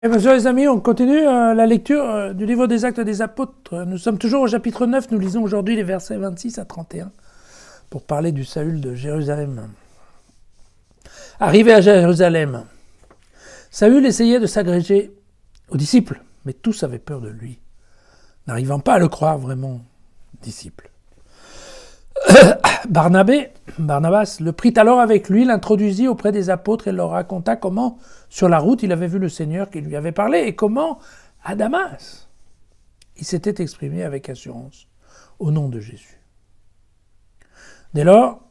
Et bien, les amis, on continue la lecture du livre des Actes des Apôtres. Nous sommes toujours au chapitre 9, nous lisons aujourd'hui les versets 26 à 31 pour parler du Saül de Jérusalem. Arrivé à Jérusalem, Saül essayait de s'agréger aux disciples, mais tous avaient peur de lui, n'arrivant pas à le croire vraiment disciple. Barnabas le prit alors avec lui, l'introduisit auprès des apôtres et leur raconta comment, sur la route, il avait vu le Seigneur qui lui avait parlé et comment, à Damas, il s'était exprimé avec assurance au nom de Jésus. Dès lors,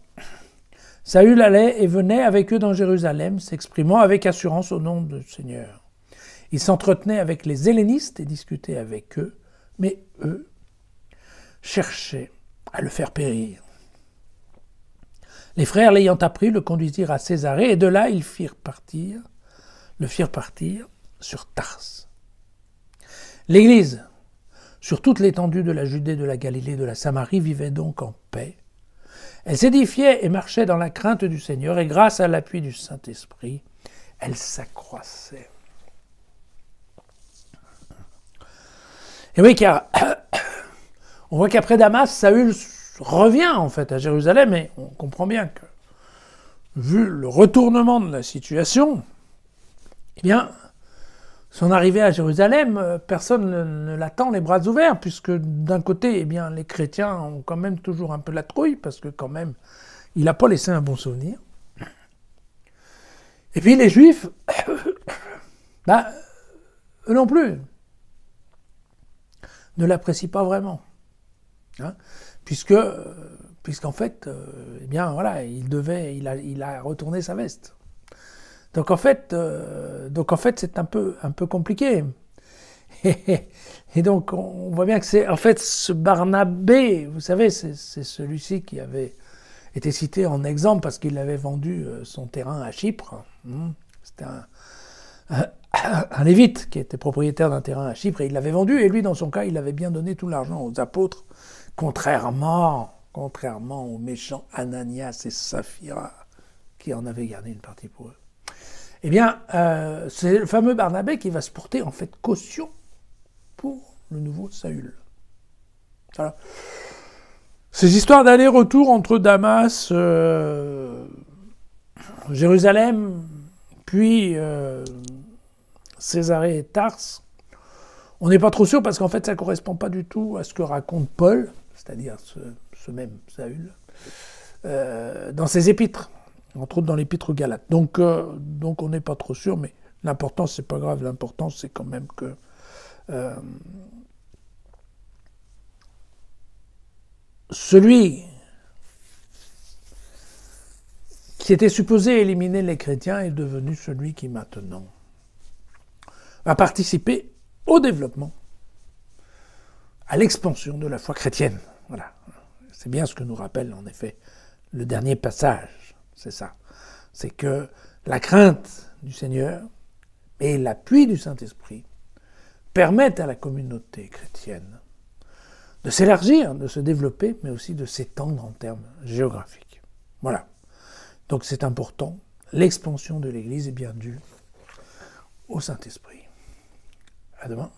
Saül allait et venait avec eux dans Jérusalem, s'exprimant avec assurance au nom du Seigneur. Il s'entretenait avec les hellénistes et discutait avec eux, mais eux cherchaient à le faire périr. Les frères, l'ayant appris, le conduisirent à Césarée, et de là, ils le firent partir sur Tarse. L'Église, sur toute l'étendue de la Judée, de la Galilée, de la Samarie, vivait donc en paix. Elle s'édifiait et marchait dans la crainte du Seigneur, et grâce à l'appui du Saint-Esprit, elle s'accroissait. Et oui, car on voit qu'après Damas, Saül revient en fait à Jérusalem, et on comprend bien que, vu le retournement de la situation, eh bien, son arrivée à Jérusalem, personne ne l'attend les bras ouverts, puisque d'un côté, eh bien, les chrétiens ont quand même toujours un peu la trouille, parce que quand même, il n'a pas laissé un bon souvenir. Et puis les Juifs, eux non plus, ne l'apprécient pas vraiment. Hein, puisqu'en fait, eh bien voilà, il a retourné sa veste. Donc en fait, c'est un peu compliqué. Et donc on voit bien que c'est en fait ce Barnabé, vous savez, c'est celui-ci qui avait été cité en exemple parce qu'il avait vendu son terrain à Chypre. C'était un lévite qui était propriétaire d'un terrain à Chypre et il l'avait vendu, et lui dans son cas il avait bien donné tout l'argent aux apôtres, contrairement aux méchants Ananias et Saphira qui en avaient gardé une partie pour eux. Eh bien, c'est le fameux Barnabé qui va se porter en fait caution pour le nouveau Saül. Voilà. Ces histoires d'aller-retour entre Damas, Jérusalem, puis Césarée et Tarse, on n'est pas trop sûr parce qu'en fait ça ne correspond pas du tout à ce que raconte Paul, c'est-à-dire ce même Saül, dans ses épîtres, entre autres dans l'épître aux Galates. Donc on n'est pas trop sûr, mais l'important, c'est pas grave, l'important c'est quand même que celui qui était supposé éliminer les chrétiens est devenu celui qui maintenant va participer au développement, à l'expansion de la foi chrétienne. Voilà. C'est bien ce que nous rappelle en effet le dernier passage. C'est ça. C'est que la crainte du Seigneur et l'appui du Saint-Esprit permettent à la communauté chrétienne de s'élargir, de se développer, mais aussi de s'étendre en termes géographiques. Voilà. Donc c'est important. L'expansion de l'Église est bien due au Saint-Esprit. À demain.